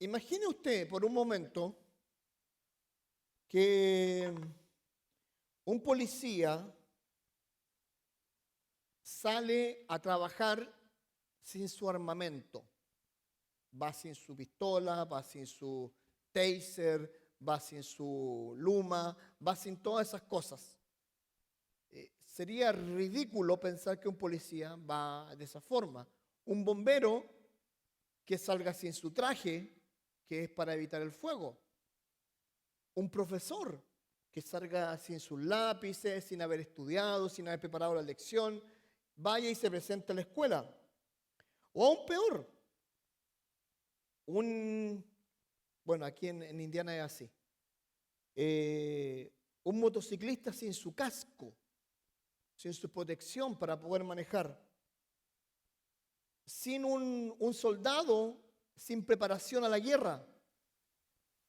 Imagine usted por un momento que un policía sale a trabajar sin su armamento. Va sin su pistola, va sin su taser, va sin su luma, va sin todas esas cosas. Sería ridículo pensar que un policía va de esa forma. Un bombero que salga sin su traje, que es para evitar el fuego. Un profesor que salga sin sus lápices, sin haber estudiado, sin haber preparado la lección, vaya y se presente a la escuela. O aún peor, bueno, aquí en Indiana es así, un motociclista sin su casco, sin su protección para poder manejar, sin un soldado sin preparación a la guerra.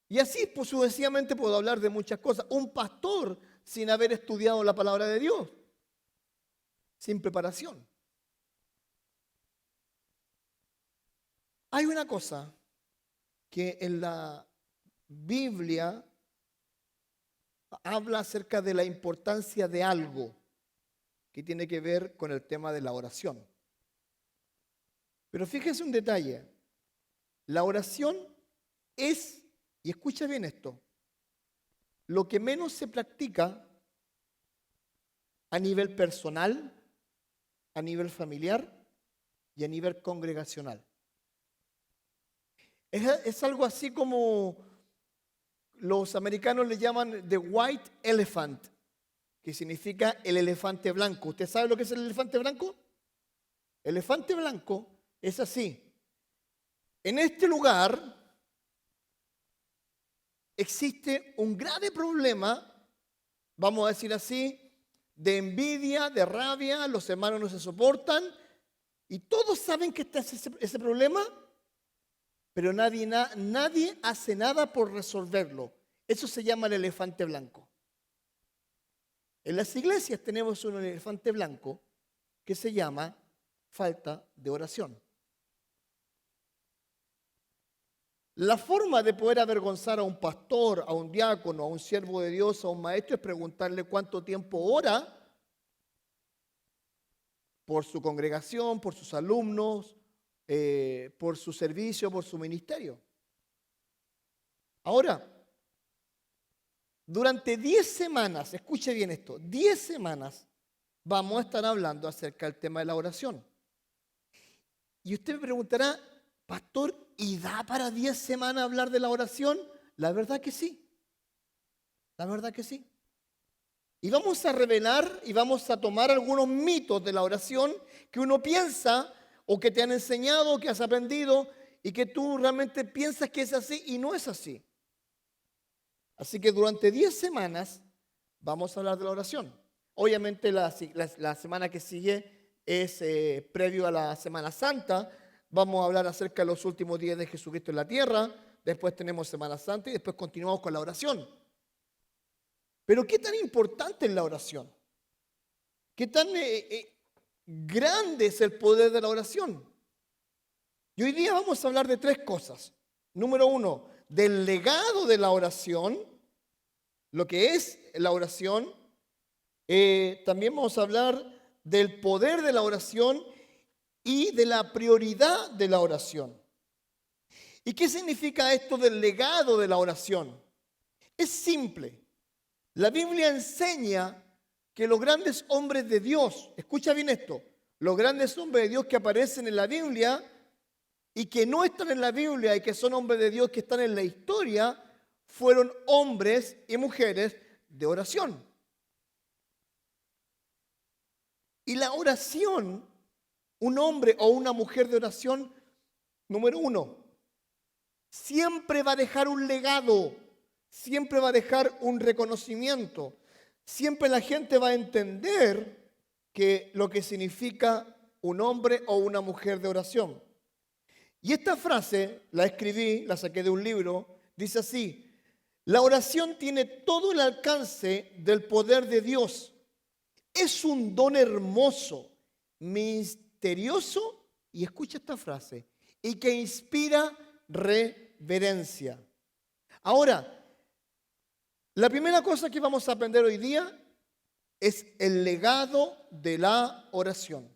Y así, pues sucesivamente puedo hablar de muchas cosas. Un pastor sin haber estudiado la palabra de Dios, sin preparación. Hay una cosa que en la Biblia habla acerca de la importancia de algo que tiene que ver con el tema de la oración. Pero fíjense un detalle. La oración es, y escucha bien esto, lo que menos se practica a nivel personal, a nivel familiar y a nivel congregacional. Es algo así como los americanos le llaman the white elephant, que significa el elefante blanco. ¿Usted sabe lo que es el elefante blanco? El elefante blanco es así. En este lugar existe un grave problema, vamos a decir así, de envidia, de rabia, los hermanos no se soportan y todos saben que está ese problema, pero nadie hace nada por resolverlo. Eso se llama el elefante blanco. En las iglesias tenemos un elefante blanco que se llama falta de oración. La forma de poder avergonzar a un pastor, a un diácono, a un siervo de Dios, a un maestro, es preguntarle cuánto tiempo ora por su congregación, por sus alumnos, por su servicio, por su ministerio. Ahora, durante 10 semanas, escuche bien esto, 10 semanas vamos a estar hablando acerca del tema de la oración. Y usted me preguntará, pastor, ¿y da para 10 semanas hablar de la oración? La verdad que sí. La verdad que sí. Y vamos a revelar y vamos a tomar algunos mitos de la oración que uno piensa o que te han enseñado o que has aprendido y que tú realmente piensas que es así y no es así. Así que durante 10 semanas vamos a hablar de la oración. Obviamente la semana que sigue es previo a la Semana Santa. Vamos a hablar acerca de los últimos días de Jesucristo en la tierra. Después tenemos Semana Santa y después continuamos con la oración. Pero ¿qué tan importante es la oración? ¿Qué tan grande es el poder de la oración? Y hoy día vamos a hablar de 3 cosas. Número 1, del legado de la oración, lo que es la oración. También vamos a hablar del poder de la oración y de la prioridad de la oración. ¿Y qué significa esto del legado de la oración? Es simple. La Biblia enseña que los grandes hombres de Dios, escucha bien esto, los grandes hombres de Dios que aparecen en la Biblia y que no están en la Biblia y que son hombres de Dios que están en la historia, fueron hombres y mujeres de oración. Y la oración, un hombre o una mujer de oración, número 1, siempre va a dejar un legado, siempre va a dejar un reconocimiento, siempre la gente va a entender lo que significa un hombre o una mujer de oración. Y esta frase la escribí, la saqué de un libro, dice así: la oración tiene todo el alcance del poder de Dios. Es un don hermoso, misterioso, y escucha esta frase, y que inspira reverencia. Ahora, la primera cosa que vamos a aprender hoy día es el legado de la oración.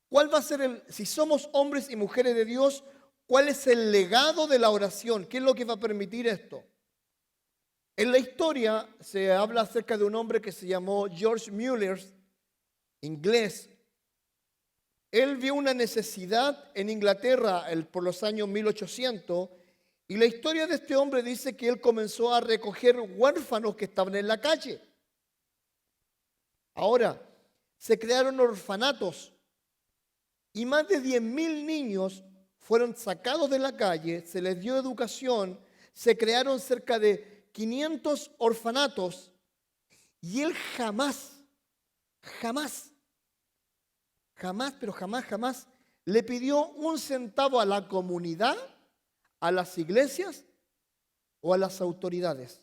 ¿Cuál va a ser si somos hombres y mujeres de Dios, cuál es el legado de la oración? ¿Qué es lo que va a permitir esto? En la historia se habla acerca de un hombre que se llamó George Mueller, inglés. Él vio una necesidad en Inglaterra por los años 1800 y la historia de este hombre dice que él comenzó a recoger huérfanos que estaban en la calle. Ahora, se crearon orfanatos y más de 10.000 niños fueron sacados de la calle, se les dio educación, se crearon cerca de 500 orfanatos y él jamás le pidió un centavo a la comunidad, a las iglesias o a las autoridades.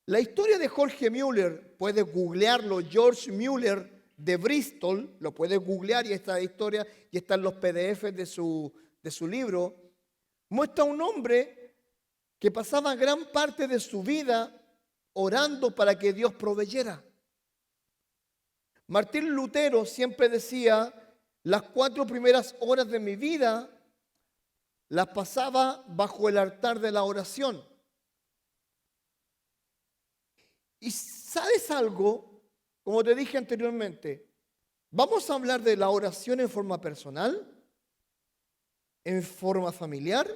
La historia de George Mueller, puedes googlearlo, George Mueller de Bristol, lo puedes googlear y esta historia y están los PDFs de su libro, muestra a un hombre que pasaba gran parte de su vida orando para que Dios proveyera. Martín Lutero siempre decía, las 4 primeras horas de mi vida las pasaba bajo el altar de la oración. Y ¿sabes algo? Como te dije anteriormente, vamos a hablar de la oración en forma personal, en forma familiar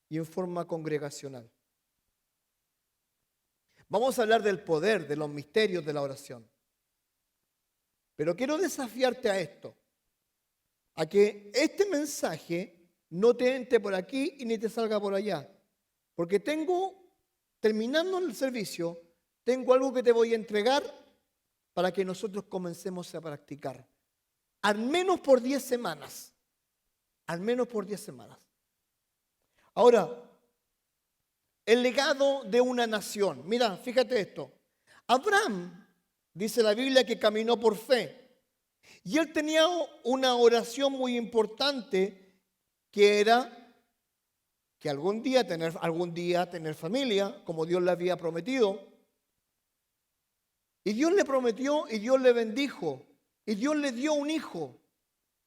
y en forma congregacional. Vamos a hablar del poder, de los misterios de la oración. Pero quiero desafiarte a esto, a que este mensaje no te entre por aquí y ni te salga por allá. Porque terminando el servicio, tengo algo que te voy a entregar para que nosotros comencemos a practicar. Al menos por 10 semanas. Al menos por 10 semanas. Ahora, el legado de una nación. Mira, fíjate esto. Abraham, dice la Biblia, que caminó por fe. Y él tenía una oración muy importante que era que algún día tener familia, como Dios le había prometido. Y Dios le prometió y Dios le bendijo. Y Dios le dio un hijo.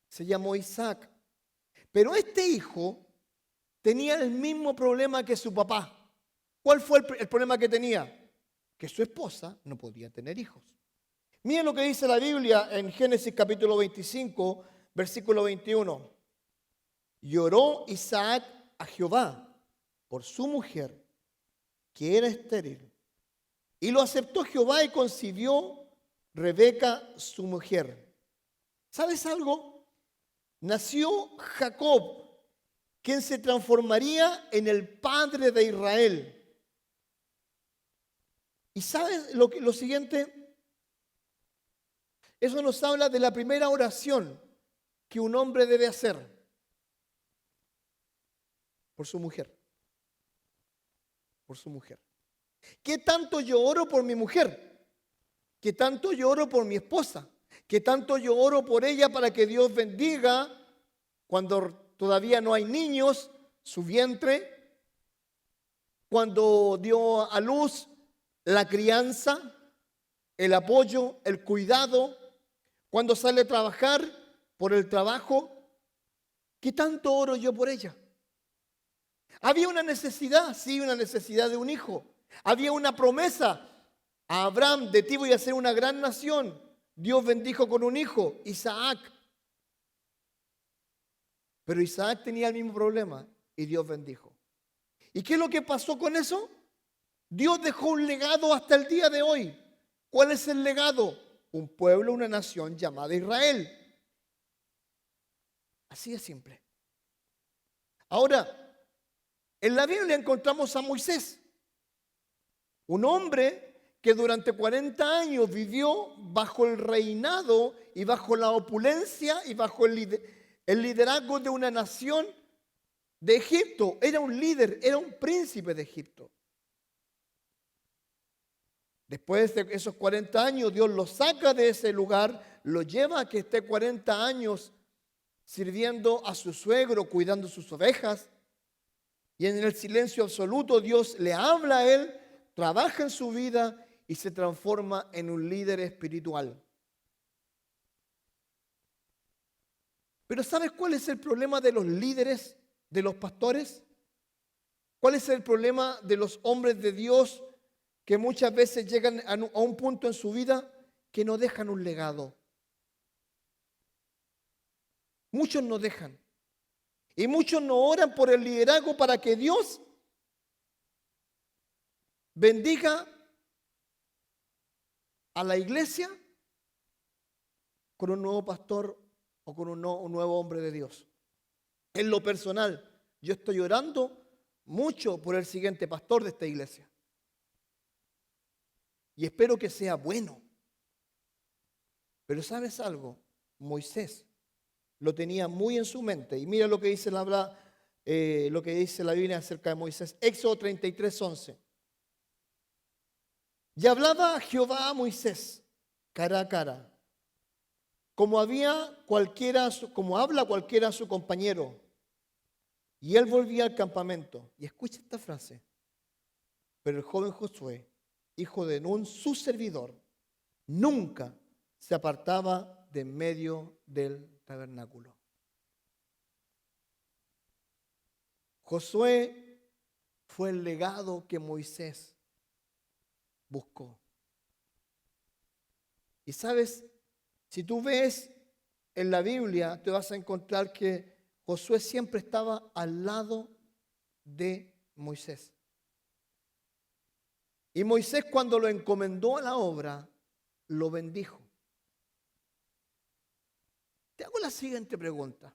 Se llamó Isaac. Pero este hijo tenía el mismo problema que su papá. ¿Cuál fue el problema que tenía? Que su esposa no podía tener hijos. Miren lo que dice la Biblia en Génesis capítulo 25, versículo 21. Lloró Isaac a Jehová por su mujer, que era estéril. Y lo aceptó Jehová y concibió Rebeca, su mujer. ¿Sabes algo? Nació Jacob, quien se transformaría en el padre de Israel. ¿Y sabes lo siguiente? Eso nos habla de la primera oración que un hombre debe hacer por su mujer. Por su mujer. ¿Qué tanto yo oro por mi mujer? ¿Qué tanto yo oro por mi esposa? ¿Qué tanto yo oro por ella para que Dios bendiga cuando todavía no hay niños, su vientre? Cuando dio a luz, la crianza, el apoyo, el cuidado. Cuando sale a trabajar, por el trabajo. ¿Qué tanto oro yo por ella? Había una necesidad, sí, una necesidad de un hijo. Había una promesa a Abraham: de ti voy a hacer una gran nación. Dios bendijo con un hijo, Isaac. Pero Isaac tenía el mismo problema y Dios bendijo. ¿Y qué es lo que pasó con eso? Dios dejó un legado hasta el día de hoy. ¿Cuál es el legado? Un pueblo, una nación llamada Israel. Así de simple. Ahora, en la Biblia encontramos a Moisés, un hombre que durante 40 años vivió bajo el reinado y bajo la opulencia y bajo el liderazgo de una nación de Egipto. Era un líder, era un príncipe de Egipto. Después de esos 40 años, Dios lo saca de ese lugar, lo lleva a que esté 40 años sirviendo a su suegro, cuidando sus ovejas. Y en el silencio absoluto Dios le habla a él, trabaja en su vida y se transforma en un líder espiritual. Pero ¿sabes cuál es el problema de los líderes, de los pastores? ¿Cuál es el problema de los hombres de Dios que muchas veces llegan a un punto en su vida que no dejan un legado? Muchos no dejan. Y muchos no oran por el liderazgo para que Dios bendiga a la iglesia con un nuevo pastor o con un nuevo hombre de Dios. En lo personal, yo estoy orando mucho por el siguiente pastor de esta iglesia. Y espero que sea bueno. Pero ¿sabes algo? Moisés lo tenía muy en su mente. Y mira lo que dice lo que dice la Biblia acerca de Moisés. Éxodo 33:11. Y hablaba Jehová a Moisés cara a cara, como habla cualquiera a su compañero. Y él volvía al campamento. Y escucha esta frase. Pero el joven Josué, hijo de Nun, su servidor, nunca se apartaba de en medio del tabernáculo. Josué fue el legado que Moisés buscó. Y sabes, si tú ves en la Biblia, te vas a encontrar que Josué siempre estaba al lado de Moisés. Y Moisés, cuando lo encomendó a la obra, lo bendijo. Te hago la siguiente pregunta.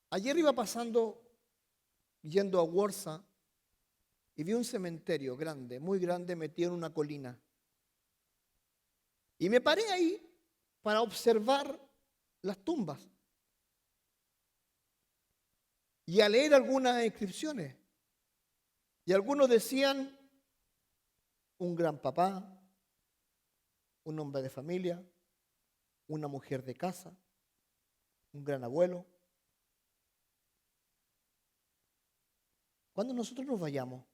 Ayer iba pasando, yendo a Warsaw, y vi un cementerio grande, muy grande, metido en una colina. Y me paré ahí para observar las tumbas y a leer algunas inscripciones. Y algunos decían un gran papá, un hombre de familia, una mujer de casa, un gran abuelo. Cuando nosotros nos vayamos,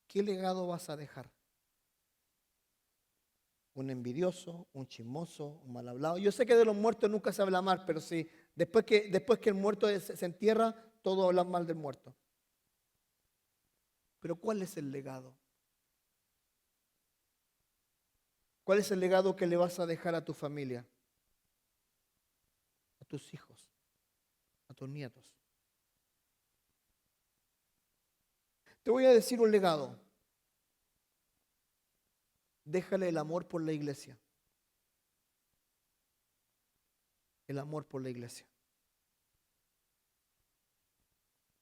¿qué legado vas a dejar? Un envidioso, un chismoso, un mal hablado. Yo sé que de los muertos nunca se habla mal, pero sí, después que el muerto se entierra, todos hablan mal del muerto. Pero ¿cuál es el legado? ¿Cuál es el legado que le vas a dejar a tu familia? A tus hijos, a tus nietos. Te voy a decir un legado. Déjale el amor por la iglesia. El amor por la iglesia.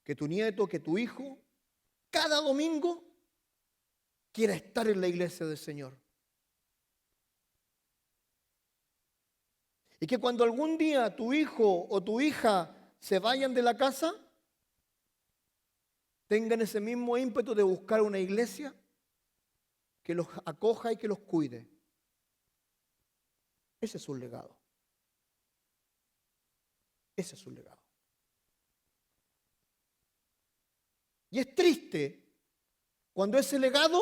Que tu nieto, que tu hijo, cada domingo quiera estar en la iglesia del Señor. Y que cuando algún día tu hijo o tu hija se vayan de la casa, tengan ese mismo ímpetu de buscar una iglesia que los acoja y que los cuide. Ese es un legado. Ese es un legado. Y es triste cuando ese legado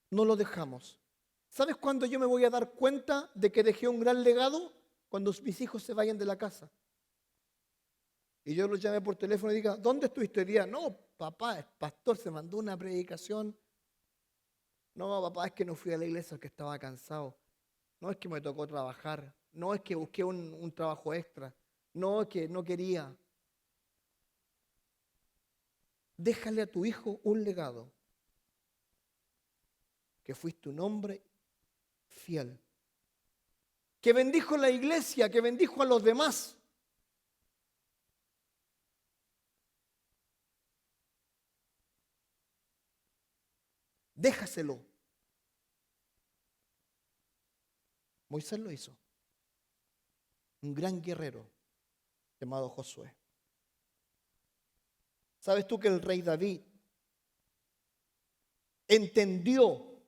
no lo dejamos. ¿Sabes cuándo yo me voy a dar cuenta de que dejé un gran legado? Cuando mis hijos se vayan de la casa. Y yo los llamé por teléfono y diga, ¿dónde estuviste hoy día? No, papá, el pastor se mandó una predicación. No, papá, es que no fui a la iglesia porque estaba cansado. No, es que me tocó trabajar. No, es que busqué un trabajo extra. No, es que no quería. Déjale a tu hijo un legado. Que fuiste un hombre fiel. Que bendijo la iglesia, que bendijo a los demás. Déjaselo. Moisés lo hizo. Un gran guerrero llamado Josué. ¿Sabes tú que el rey David entendió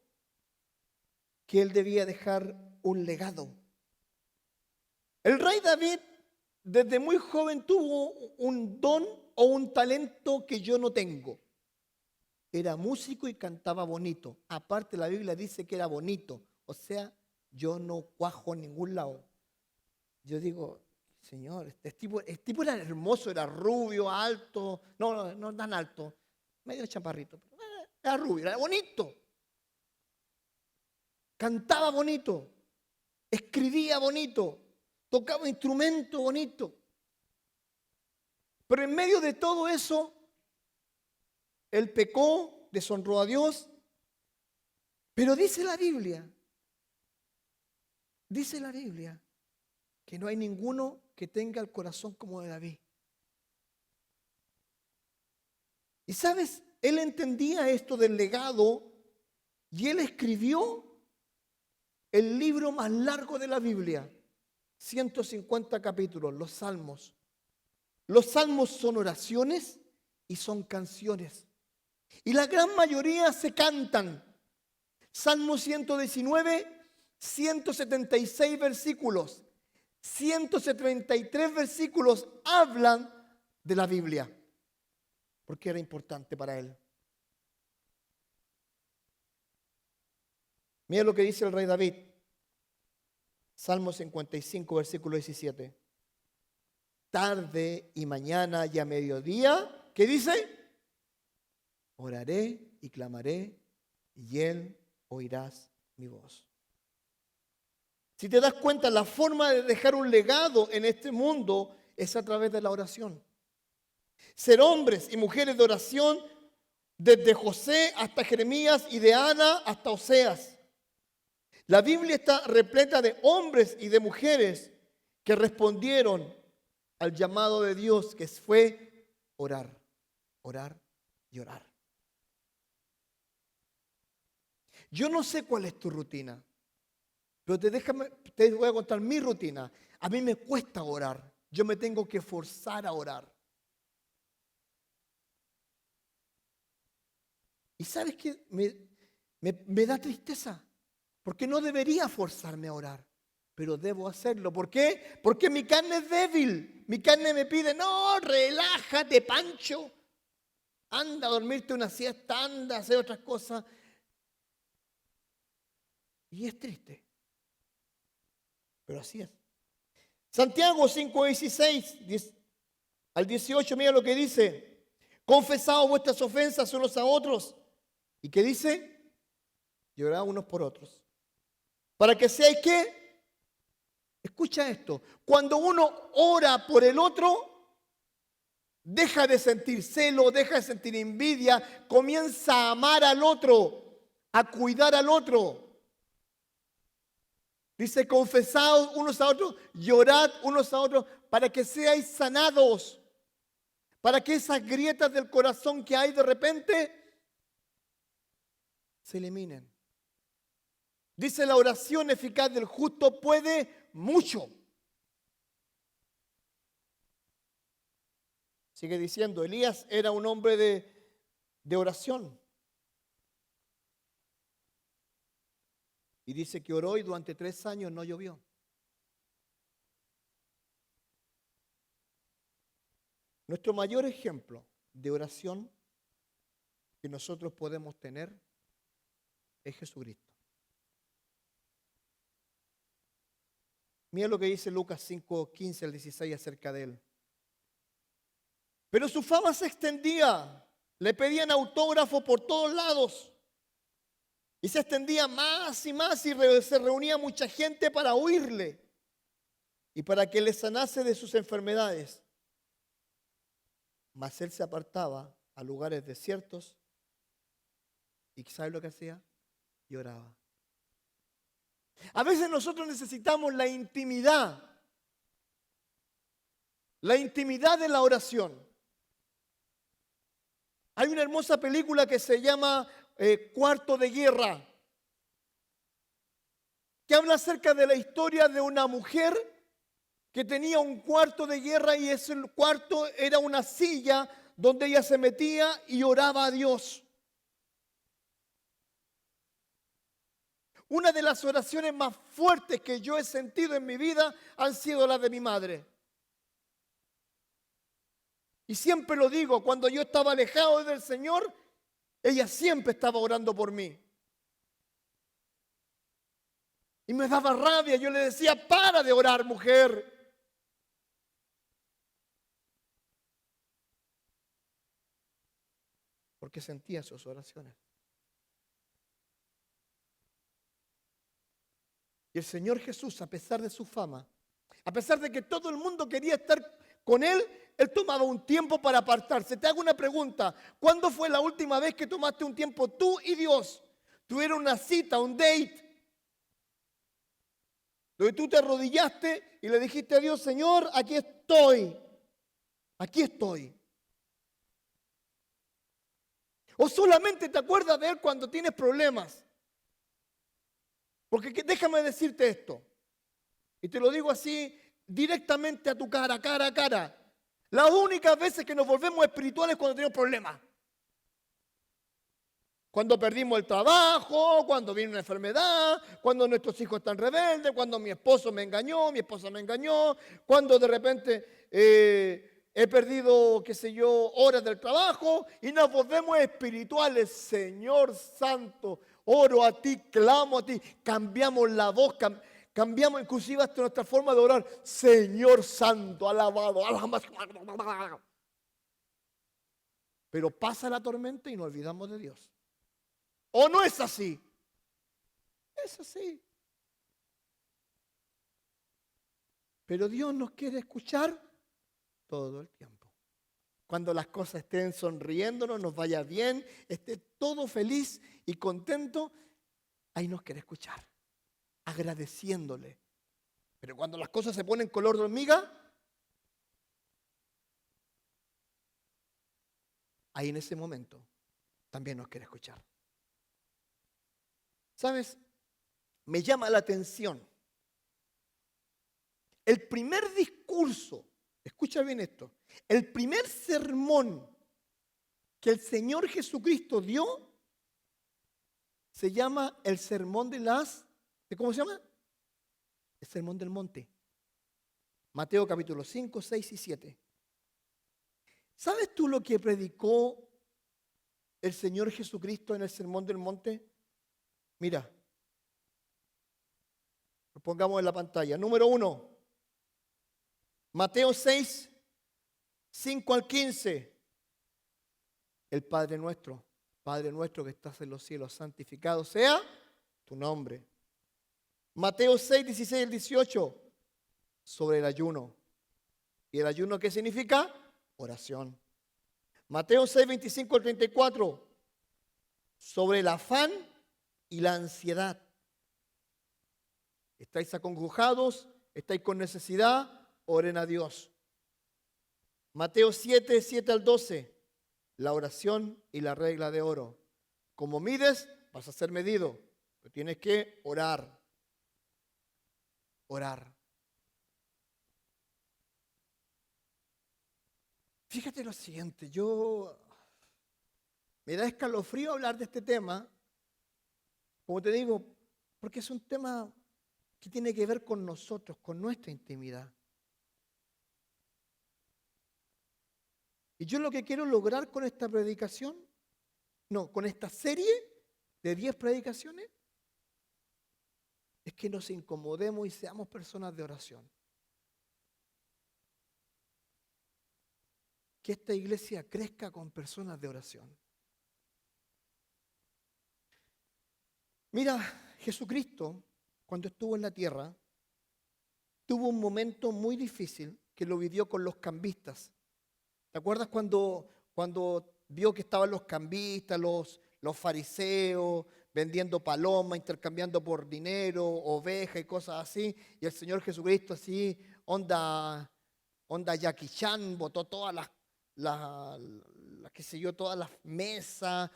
que él debía dejar un legado. El rey David desde muy joven tuvo un don o un talento que yo no tengo. Era músico y cantaba bonito. Aparte la Biblia dice que era bonito. O sea, yo no cuajo en ningún lado. Yo digo, Señor, este tipo era hermoso, era rubio, alto. No tan alto. Medio chaparrito. Pero era rubio, era bonito. Cantaba bonito. Escribía bonito. Tocaba instrumento bonito. Pero en medio de todo eso, él pecó, deshonró a Dios. Pero dice la Biblia que no hay ninguno que tenga el corazón como de David. Y sabes, él entendía esto del legado y él escribió el libro más largo de la Biblia, 150 capítulos, los Salmos. Los Salmos son oraciones y son canciones. Y la gran mayoría se cantan. Salmo 119, 176 versículos. 173 versículos hablan de la Biblia, porque era importante para él. Mira lo que dice el rey David. Salmo 55, versículo 17. Tarde y mañana y a mediodía, ¿qué dice? Oraré y clamaré y él oirás mi voz. Si te das cuenta, la forma de dejar un legado en este mundo es a través de la oración. Ser hombres y mujeres de oración, desde José hasta Jeremías y de Ana hasta Oseas. La Biblia está repleta de hombres y de mujeres que respondieron al llamado de Dios, que fue orar, orar y orar. Yo no sé cuál es tu rutina, pero te voy a contar mi rutina. A mí me cuesta orar. Yo me tengo que forzar a orar. ¿Y sabes qué? Me da tristeza, porque no debería forzarme a orar, pero debo hacerlo. ¿Por qué? Porque mi carne es débil. Mi carne me pide, no, relájate, Pancho. Anda a dormirte una siesta, anda a hacer otras cosas. Y es triste, pero así es. Santiago 5:16 al 18, mira lo que dice. Confesaos vuestras ofensas unos a otros. ¿Y qué dice? Llorad unos por otros. Para que seáis ¿qué? Escucha esto. Cuando uno ora por el otro, deja de sentir celo, deja de sentir envidia, comienza a amar al otro, a cuidar al otro. Dice, confesaos unos a otros, llorad unos a otros, para que seáis sanados, para que esas grietas del corazón que hay de repente se eliminen. Dice, la oración eficaz del justo puede mucho. Sigue diciendo, Elías era un hombre de oración. Y dice que oró y durante 3 años no llovió. Nuestro mayor ejemplo de oración que nosotros podemos tener es Jesucristo. Mira lo que dice Lucas 5:15 al 16 acerca de él. Pero su fama se extendía, le pedían autógrafo por todos lados. Y se extendía más y más y se reunía mucha gente para oírle y para que le sanase de sus enfermedades. Mas él se apartaba a lugares desiertos y ¿sabe lo que hacía? Lloraba. A veces nosotros necesitamos la intimidad de la oración. Hay una hermosa película que se llama Cuarto de Guerra, que habla acerca de la historia de una mujer que tenía un cuarto de guerra y ese cuarto era una silla donde ella se metía y oraba a Dios. una de las oraciones más fuertes que yo he sentido en mi vida han sido las de mi madre. Y siempre lo digo, cuando yo estaba alejado del Señor, ella siempre estaba orando por mí. Y me daba rabia, yo le decía, para de orar, mujer. Porque sentía sus oraciones. Y el Señor Jesús, a pesar de su fama, a pesar de que todo el mundo quería estar con Él, Él tomaba un tiempo para apartarse. Te hago una pregunta. ¿Cuándo fue la última vez que tomaste un tiempo tú y Dios? Tuvieron una cita, un date, donde tú te arrodillaste y le dijiste a Dios, Señor, aquí estoy. Aquí estoy. O solamente te acuerdas de Él cuando tienes problemas. Porque déjame decirte esto. Y te lo digo así directamente a tu cara, cara a cara. Las únicas veces que nos volvemos espirituales es cuando tenemos problemas. Cuando perdimos el trabajo, cuando viene una enfermedad, cuando nuestros hijos están rebeldes, cuando mi esposo me engañó, mi esposa me engañó, cuando de repente he perdido, qué sé yo, horas del trabajo y nos volvemos espirituales. Señor Santo, oro a ti, clamo a ti, cambiamos la voz, cambiamos inclusive hasta nuestra forma de orar. Señor Santo, alabado, alabado. Pero pasa la tormenta y nos olvidamos de Dios. ¿O no es así? Es así. Pero Dios nos quiere escuchar todo el tiempo. Cuando las cosas estén sonriéndonos, nos vaya bien, esté todo feliz y contento, ahí nos quiere escuchar, agradeciéndole. Pero cuando las cosas se ponen color de hormiga, ahí en ese momento también nos quiere escuchar. ¿Sabes? Me llama la atención. El primer discurso, escucha bien esto, el primer sermón que el Señor Jesucristo dio se llama el sermón ¿cómo se llama? El sermón del monte. Mateo capítulo 5, 6 y 7. ¿Sabes tú lo que predicó el Señor Jesucristo en el sermón del monte? Mira, lo pongamos en la pantalla. Número 1, Mateo 6, 5 al 15. El Padre nuestro que estás en los cielos, santificado sea tu nombre. Mateo 6, 16 al 18, sobre el ayuno. ¿Y el ayuno qué significa? Oración. Mateo 6, 25 al 34, sobre el afán y la ansiedad. ¿Estáis acongojados? ¿Estáis con necesidad? Oren a Dios. Mateo 7, 7 al 12. La oración y la regla de oro. Como mides, vas a ser medido. Pero tienes que orar. Orar. Fíjate lo siguiente. Me da escalofrío hablar de este tema. Como te digo, porque es un tema que tiene que ver con nosotros, con nuestra intimidad. Y yo lo que quiero lograr con esta predicación, con esta serie de 10 predicaciones, es que nos incomodemos y seamos personas de oración. Que esta iglesia crezca con personas de oración. Mira, Jesucristo, cuando estuvo en la tierra, tuvo un momento muy difícil que lo vivió con los cambistas. ¿Te acuerdas cuando vio que estaban los cambistas, los fariseos, vendiendo palomas, intercambiando por dinero, ovejas y cosas así? Y el Señor Jesucristo así, onda Jackie Chan, botó todas qué sé yo, todas las mesas,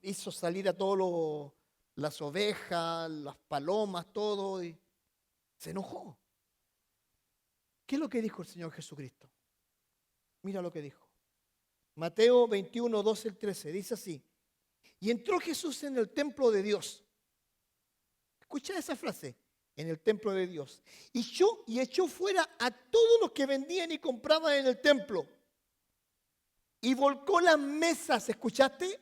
hizo salir a todas las ovejas, las palomas, todo, y se enojó. ¿Qué es lo que dijo el Señor Jesucristo? Mira lo que dijo. Mateo 21, 12 al 13. Dice así. Y entró Jesús en el templo de Dios. Escucha esa frase, en el templo de Dios. Y echó fuera a todos los que vendían y compraban en el templo. Y volcó las mesas, ¿escuchaste?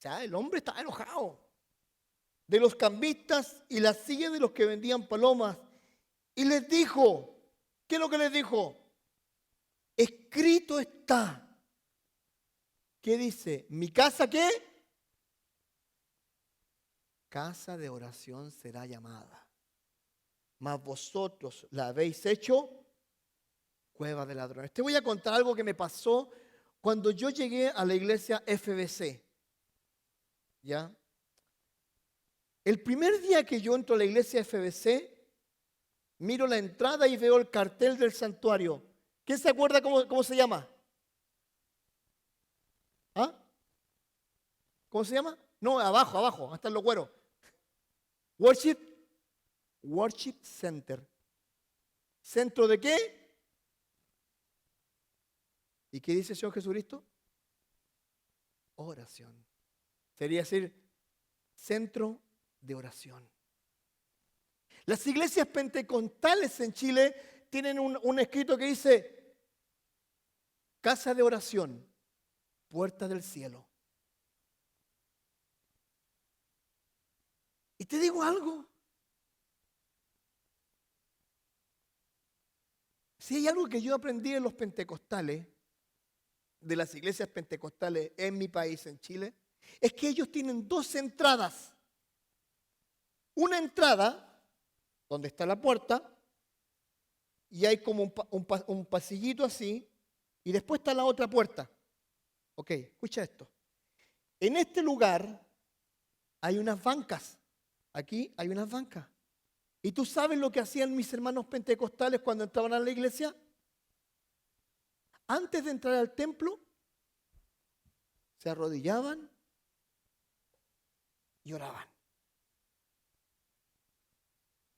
Ya, el hombre estaba enojado. De los cambistas y las sillas de los que vendían palomas. Y les dijo, ¿qué es lo que les dijo? Escrito está. ¿Qué dice? ¿Mi casa qué? Casa de oración será llamada. Mas vosotros la habéis hecho cueva de ladrones. Te voy a contar algo que me pasó cuando yo llegué a la iglesia FBC. ¿Ya? El primer día que yo entro a la iglesia FBC, miro la entrada y veo el cartel del santuario. ¿Quién se acuerda cómo se llama? ¿Ah? ¿Cómo se llama? No, abajo, hasta en los güeros. Worship Center. ¿Centro de qué? ¿Y qué dice el Señor Jesucristo? Oración. Sería decir, centro de oración. Las iglesias pentecostales en Chile tienen un escrito que dice, casa de oración, puerta del cielo. Y te digo algo. Si hay algo que yo aprendí en los pentecostales, de las iglesias pentecostales en mi país, en Chile, es que ellos tienen dos entradas. Una entrada, donde está la puerta, y hay como un pasillito así, y después está la otra puerta. Ok, escucha esto. En este lugar hay unas bancas. Aquí hay unas bancas. ¿Y tú sabes lo que hacían mis hermanos pentecostales cuando entraban a la iglesia? Antes de entrar al templo, se arrodillaban y oraban.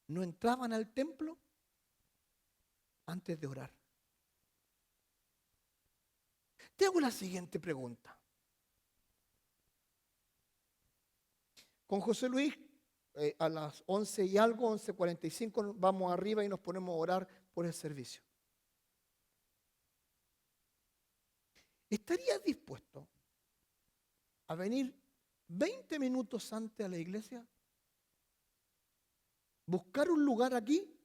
No entraban al templo antes de orar. Te hago la siguiente pregunta. Con José Luis, a las 11 y algo, 11:45, vamos arriba y nos ponemos a orar por el servicio. ¿Estarías dispuesto a venir 20 minutos antes a la iglesia? Buscar un lugar aquí,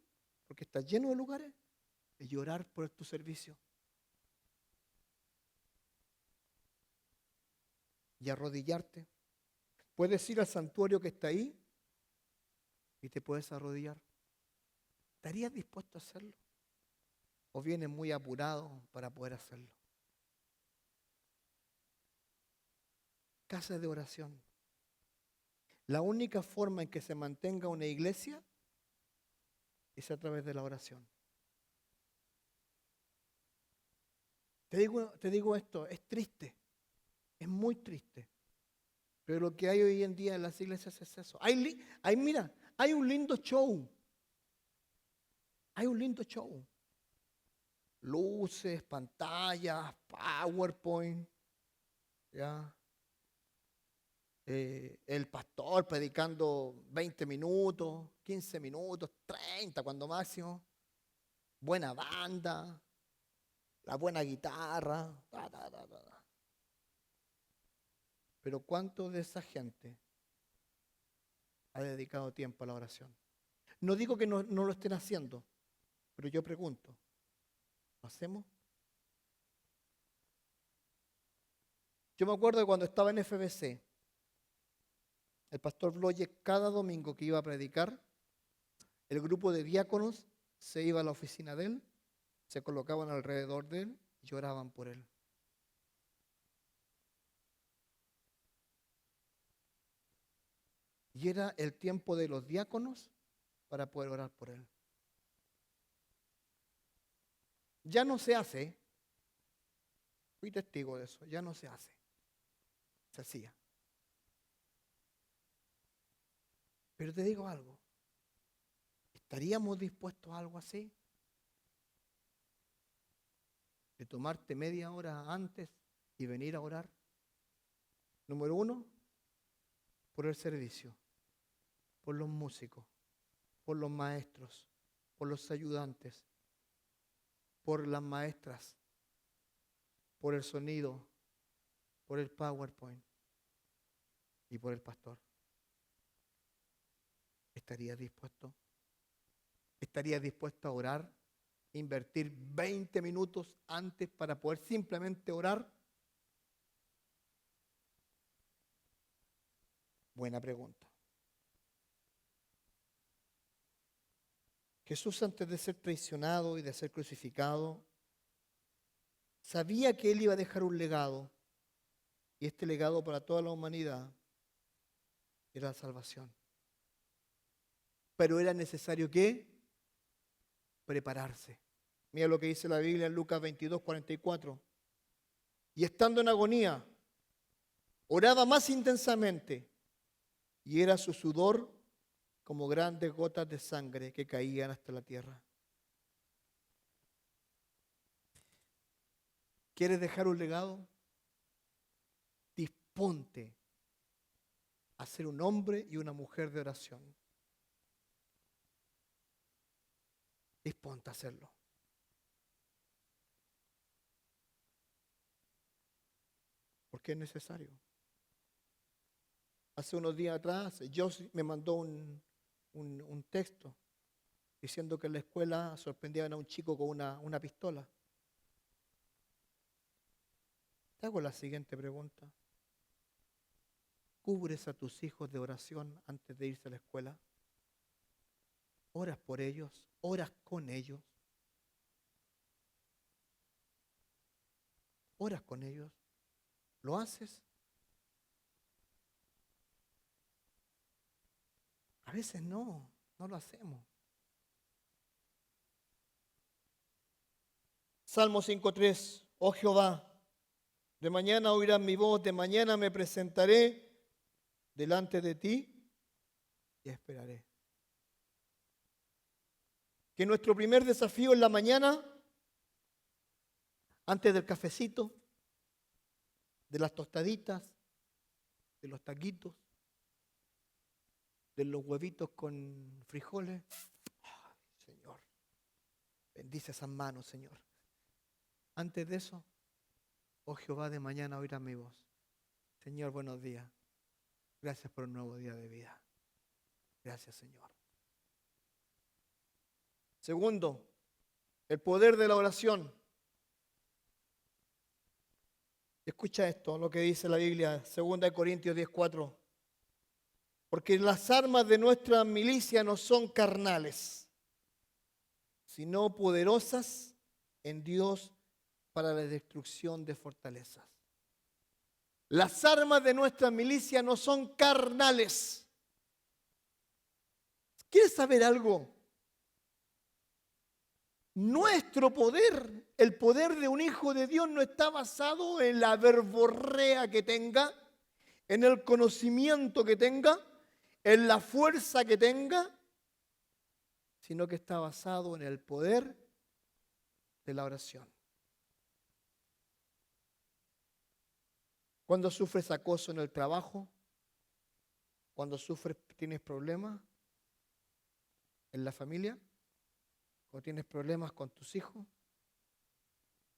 porque está lleno de lugares, y orar por tu servicio. Y arrodillarte. Puedes ir al santuario que está ahí y te puedes arrodillar. ¿Estarías dispuesto a hacerlo? ¿O vienes muy apurado para poder hacerlo? Casa de oración. La única forma en que se mantenga una iglesia es a través de la oración. Te digo esto, es triste, es muy triste. Pero lo que hay hoy en día en las iglesias es eso. Mira, hay un lindo show. Hay un lindo show. Luces, pantallas, PowerPoint. ¿Ya? El pastor predicando 20 minutos, 15 minutos, 30 cuando máximo. Buena banda, la buena guitarra. Pero ¿cuánto de esa gente ha dedicado tiempo a la oración? No digo que no lo estén haciendo, pero yo pregunto, ¿lo hacemos? Yo me acuerdo de cuando estaba en FBC, el pastor Bloye cada domingo que iba a predicar, el grupo de diáconos se iba a la oficina de él, se colocaban alrededor de él y lloraban por él. Y era el tiempo de los diáconos para poder orar por él. Ya no se hace, fui testigo de eso, ya no se hace, se hacía. Pero te digo algo, ¿estaríamos dispuestos a algo así? De tomarte media hora antes y venir a orar. Número 1, por el servicio. por los músicos, por los maestros, por los ayudantes, por las maestras, por el sonido, por el PowerPoint y por el pastor. ¿Estarías dispuesto? ¿Estarías dispuesto a orar? ¿Invertir 20 minutos antes para poder simplemente orar? Buena pregunta. Jesús, antes de ser traicionado y de ser crucificado, sabía que Él iba a dejar un legado. Y este legado para toda la humanidad era la salvación. Pero era necesario que prepararse. Mira lo que dice la Biblia en Lucas 22, 44. Y estando en agonía, oraba más intensamente, y era su sudor como grandes gotas de sangre que caían hasta la tierra. ¿Quieres dejar un legado? Disponte a ser un hombre y una mujer de oración. Disponte a hacerlo. Porque es necesario. Hace unos días atrás, Josie me mandó un texto diciendo que en la escuela sorprendían a un chico con una pistola. Te hago la siguiente pregunta. ¿Cubres a tus hijos de oración antes de irse a la escuela? ¿Oras por ellos? ¿Oras con ellos? ¿Oras con ellos? ¿Lo haces? A veces no lo hacemos. Salmo 5:3. Oh Jehová, de mañana oirás mi voz, de mañana me presentaré delante de ti y esperaré. Que nuestro primer desafío en la mañana, antes del cafecito, de las tostaditas, de los taquitos, de los huevitos con frijoles. Ay, Señor, bendice esas manos, Señor. Antes de eso, oh Jehová, de mañana oirás mi voz. Señor, buenos días. Gracias por un nuevo día de vida. Gracias, Señor. Segundo, el poder de la oración. Escucha esto, lo que dice la Biblia, 2 Corintios 10:4. Porque las armas de nuestra milicia no son carnales, sino poderosas en Dios para la destrucción de fortalezas. Las armas de nuestra milicia no son carnales. ¿Quieres saber algo? Nuestro poder, el poder de un hijo de Dios, no está basado en la verborrea que tenga, en el conocimiento que tenga, en la fuerza que tenga, sino que está basado en el poder de la oración. Cuando sufres acoso en el trabajo, cuando tienes problemas en la familia, cuando tienes problemas con tus hijos,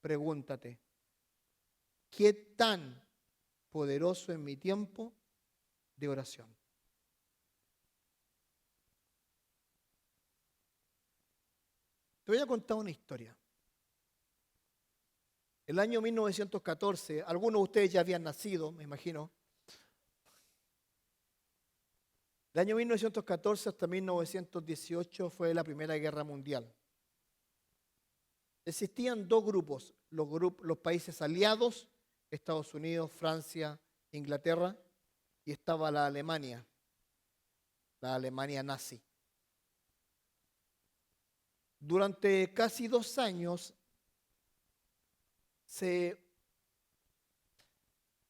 pregúntate, ¿qué tan poderoso es mi tiempo de oración? Te voy a contar una historia. El año 1914, algunos de ustedes ya habían nacido, me imagino. Del año 1914 hasta 1918 fue la Primera Guerra Mundial. Existían dos grupos, los países aliados, Estados Unidos, Francia, Inglaterra, y estaba la Alemania nazi. Durante casi 2 años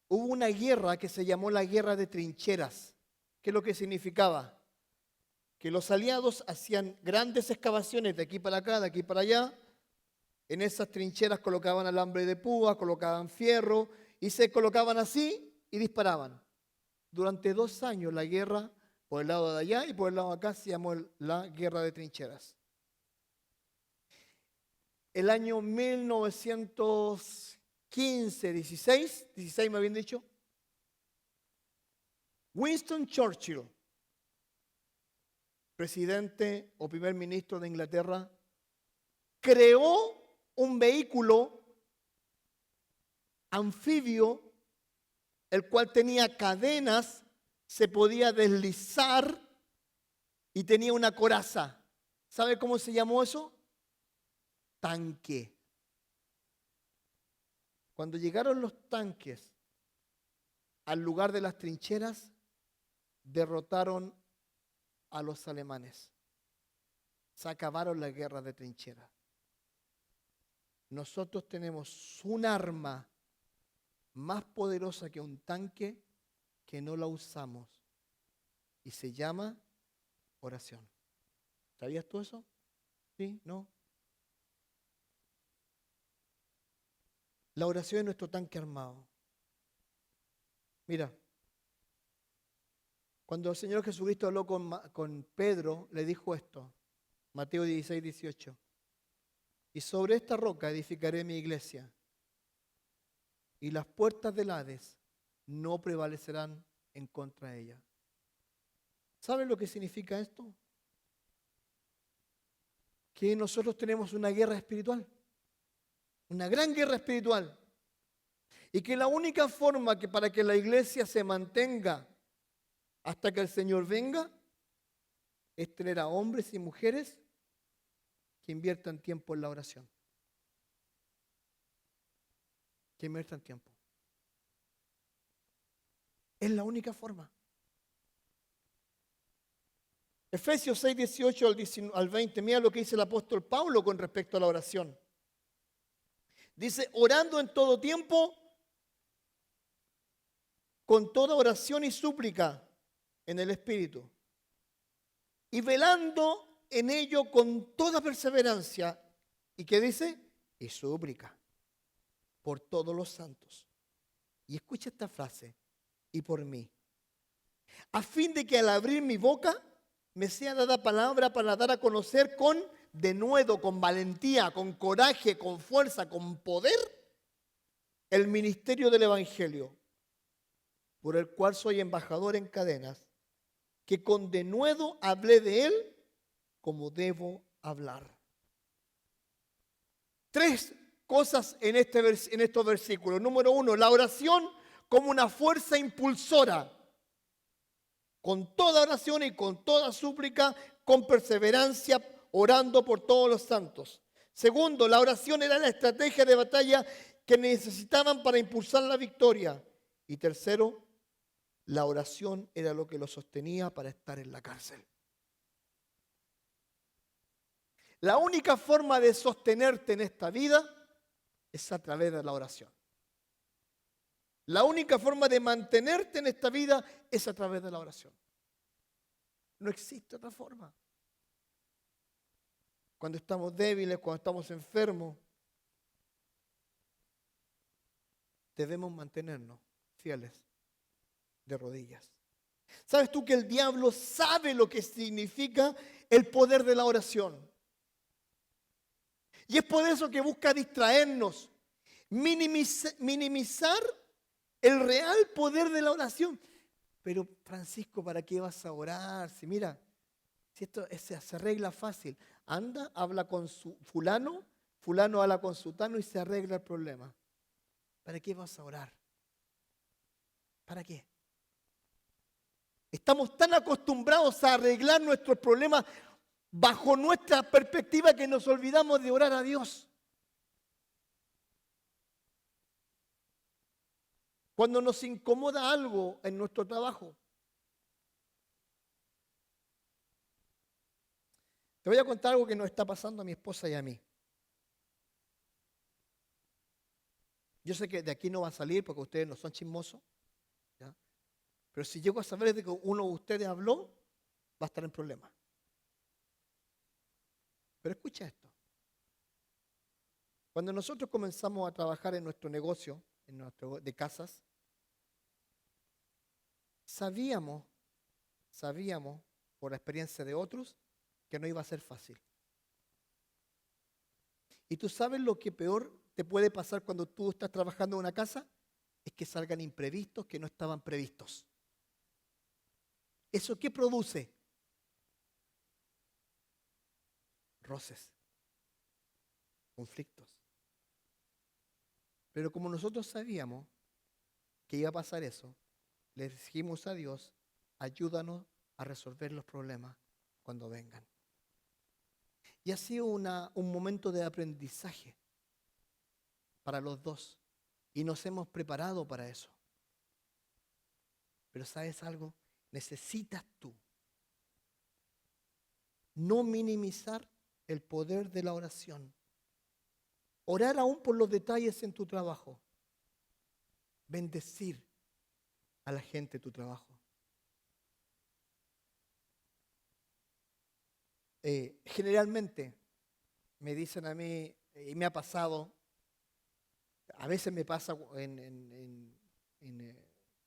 hubo una guerra que se llamó la Guerra de Trincheras. ¿Qué es lo que significaba? Que los aliados hacían grandes excavaciones de aquí para acá, de aquí para allá. En esas trincheras colocaban alambre de púa, colocaban fierro y se colocaban así y disparaban. Durante 2 años la guerra Por el lado de allá y por el lado de acá se llamó la guerra de trincheras. El año 1915, 16 me habían dicho, Winston Churchill, presidente o primer ministro de Inglaterra, creó un vehículo anfibio, el cual tenía cadenas, se podía deslizar y tenía una coraza. ¿Sabe cómo se llamó eso? Tanque. Cuando llegaron los tanques al lugar de las trincheras, derrotaron a los alemanes. Se acabaron la guerra de trincheras. Nosotros tenemos un arma más poderosa que un tanque que no la usamos y se llama oración. ¿Sabías tú eso? ¿Sí? ¿No? La oración es nuestro tanque armado. Mira, cuando el Señor Jesucristo habló con Pedro, le dijo esto, Mateo 16, 18. Y sobre esta roca edificaré mi iglesia, y las puertas del Hades no prevalecerán en contra de ella. ¿Saben lo que significa esto? Que nosotros tenemos una guerra espiritual, una gran guerra espiritual, y que la única forma que para que la iglesia se mantenga hasta que el Señor venga es tener a hombres y mujeres que inviertan tiempo en la oración. Que inviertan tiempo. Es la única forma. Efesios 6, 18 al 20, mira lo que dice el apóstol Pablo con respecto a la oración. Dice, orando en todo tiempo, con toda oración y súplica en el Espíritu, y velando en ello con toda perseverancia, ¿y qué dice? Y súplica por todos los santos. Y escucha esta frase, y por mí, a fin de que al abrir mi boca me sea dada palabra para dar a conocer con denuedo, con valentía, con coraje, con fuerza, con poder, el ministerio del Evangelio, por el cual soy embajador en cadenas, que con denuedo hablé de él como debo hablar. Tres cosas en estos versículos. Número uno, la oración como una fuerza impulsora. Con toda oración y con toda súplica, con perseverancia, orando por todos los santos. Segundo, la oración era la estrategia de batalla que necesitaban para impulsar la victoria. Y tercero, la oración era lo que los sostenía para estar en la cárcel. La única forma de sostenerte en esta vida es a través de la oración. La única forma de mantenerte en esta vida es a través de la oración. No existe otra forma. Cuando estamos débiles, cuando estamos enfermos, debemos mantenernos fieles de rodillas. ¿Sabes tú que el diablo sabe lo que significa el poder de la oración? Y es por eso que busca distraernos, minimizar el real poder de la oración. Pero Francisco, ¿para qué vas a orar? Si mira, si esto se arregla fácil. Anda, habla con su fulano, fulano habla con sutano y se arregla el problema. ¿Para qué vas a orar? ¿Para qué? Estamos tan acostumbrados a arreglar nuestros problemas bajo nuestra perspectiva que nos olvidamos de orar a Dios. Cuando nos incomoda algo en nuestro trabajo. Te voy a contar algo que nos está pasando a mi esposa y a mí. Yo sé que de aquí no va a salir porque ustedes no son chismosos, ¿ya? Pero si llego a saber de que uno de ustedes habló, va a estar en problemas. Pero escucha esto. Cuando nosotros comenzamos a trabajar en nuestro negocio, de casas, sabíamos sabíamos, por la experiencia de otros, que no iba a ser fácil. ¿Y tú sabes lo que peor te puede pasar cuando tú estás trabajando en una casa? Es que salgan imprevistos que no estaban previstos. ¿Eso qué produce? Roces, conflictos. Pero como nosotros sabíamos que iba a pasar eso, le dijimos a Dios, ayúdanos a resolver los problemas cuando vengan. Y ha sido un momento de aprendizaje para los dos. Y nos hemos preparado para eso. Pero ¿sabes algo? Necesitas tú no minimizar el poder de la oración. Orar aún por los detalles en tu trabajo. Bendecir a la gente de tu trabajo. Generalmente me dicen a mí, y me ha pasado, a veces me pasa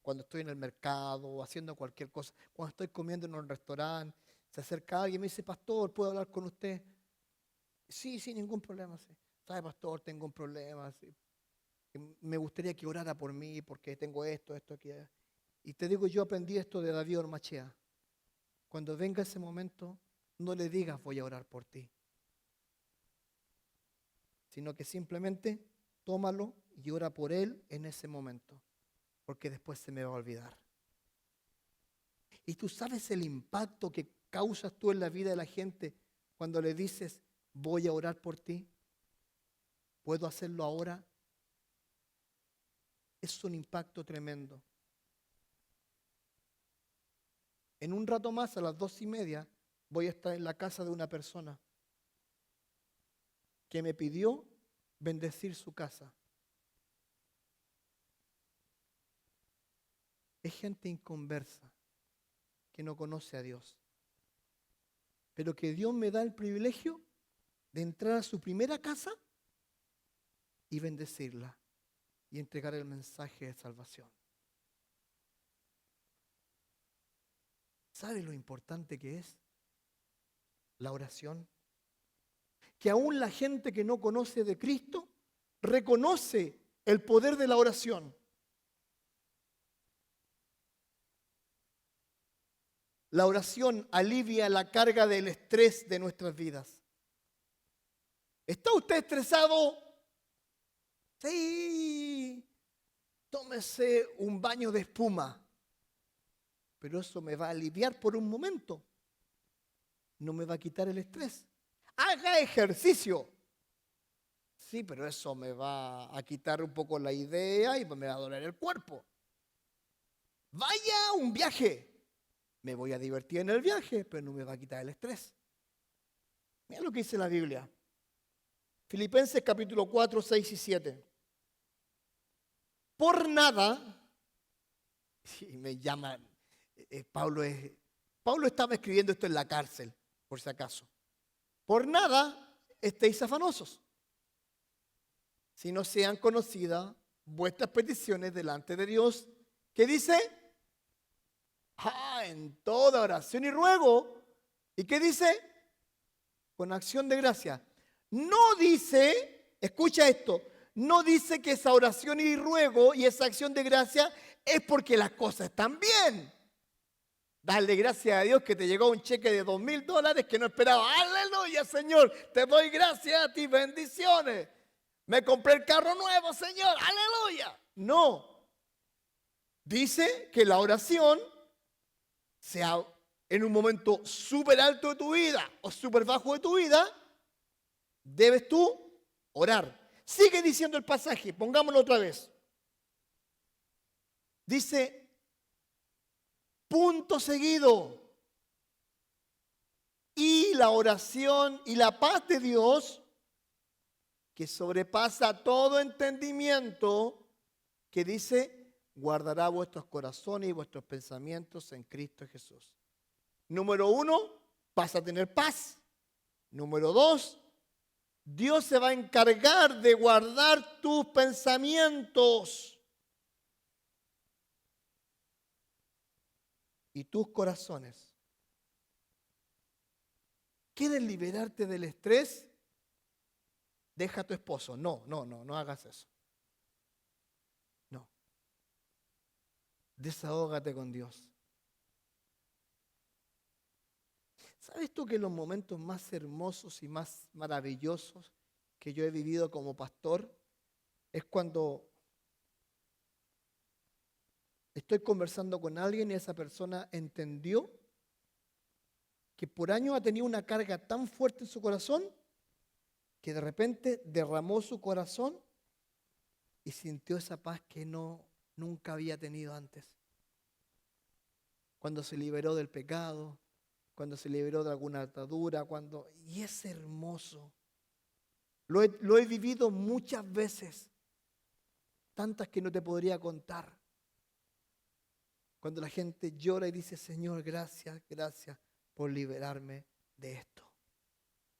cuando estoy en el mercado o haciendo cualquier cosa, cuando estoy comiendo en un restaurante, se acerca alguien y me dice, pastor, ¿puedo hablar con usted? Sí, ningún problema. Sí. ¿Sabe, pastor? Tengo un problema. Sí. Me gustaría que orara por mí porque tengo esto, aquello. Y te digo, yo aprendí esto de David Ormachea. Cuando venga ese momento, no le digas voy a orar por ti, sino que simplemente tómalo y ora por él en ese momento, porque después se me va a olvidar. Y tú sabes el impacto que causas tú en la vida de la gente cuando le dices voy a orar por ti. ¿Puedo hacerlo ahora? Es un impacto tremendo. En un rato más, a las 2:30, voy a estar en la casa de una persona que me pidió bendecir su casa. Es gente inconversa que no conoce a Dios, pero que Dios me da el privilegio de entrar a su primera casa y bendecirla y entregar el mensaje de salvación. ¿Sabe lo importante que es la oración? Que aún la gente que no conoce de Cristo reconoce el poder de la oración. La oración alivia la carga del estrés de nuestras vidas. ¿Está usted estresado? Sí. Tómese un baño de espuma. Pero eso me va a aliviar por un momento. No me va a quitar el estrés. Haga ejercicio. Sí, pero eso me va a quitar un poco la idea y me va a doler el cuerpo. Vaya a un viaje. Me voy a divertir en el viaje, pero no me va a quitar el estrés. Mira lo que dice la Biblia. Filipenses capítulo 4, 6 y 7. Por nada, y me llama, Pablo estaba escribiendo esto en la cárcel, por si acaso. Por nada estéis afanosos, si no sean conocidas vuestras peticiones delante de Dios. ¿Qué dice? En toda oración y ruego. ¿Y qué dice? Con acción de gracia. No dice, escucha esto, no dice que esa oración y ruego y esa acción de gracia es porque las cosas están bien. Dale gracias a Dios que te llegó un cheque de $2,000 que no esperaba. Aleluya, Señor, te doy gracias a ti, bendiciones. Me compré el carro nuevo, Señor, aleluya. No, dice que la oración sea en un momento súper alto de tu vida o súper bajo de tu vida, debes tú orar. Sigue diciendo el pasaje, pongámoslo otra vez. Dice, punto seguido. Y la oración y la paz de Dios, que sobrepasa todo entendimiento, que dice, guardará vuestros corazones y vuestros pensamientos en Cristo Jesús. Número 1, vas a tener paz. Número 2, Dios se va a encargar de guardar tus pensamientos. y tus corazones. ¿Quieres liberarte del estrés? Deja a tu esposo. No hagas eso. No. Desahógate con Dios. ¿Sabes tú que los momentos más hermosos y más maravillosos que yo he vivido como pastor es cuando estoy conversando con alguien y esa persona entendió que por años ha tenido una carga tan fuerte en su corazón que de repente derramó su corazón y sintió esa paz que nunca había tenido antes? Cuando se liberó del pecado, cuando se liberó de alguna atadura, y es hermoso. Lo he vivido muchas veces, tantas que no te podría contar. Cuando la gente llora y dice, Señor, gracias por liberarme de esto.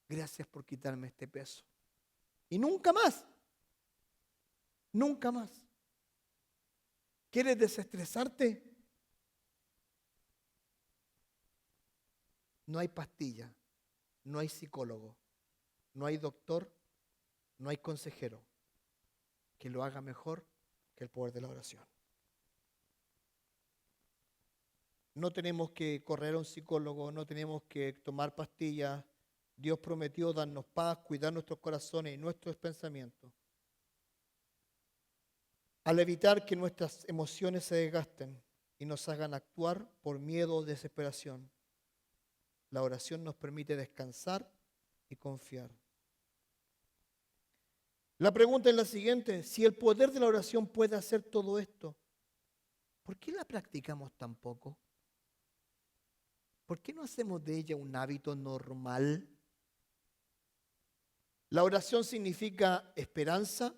Gracias por quitarme este peso. Y nunca más. Nunca más. ¿Quieres desestresarte? No hay pastilla, no hay psicólogo, no hay doctor, no hay consejero que lo haga mejor que el poder de la oración. No tenemos que correr a un psicólogo, no tenemos que tomar pastillas. Dios prometió darnos paz, cuidar nuestros corazones y nuestros pensamientos. Al evitar que nuestras emociones se desgasten y nos hagan actuar por miedo o desesperación, la oración nos permite descansar y confiar. La pregunta es la siguiente: si el poder de la oración puede hacer todo esto, ¿por qué la practicamos tan poco? ¿Por qué no hacemos de ella un hábito normal? La oración significa esperanza,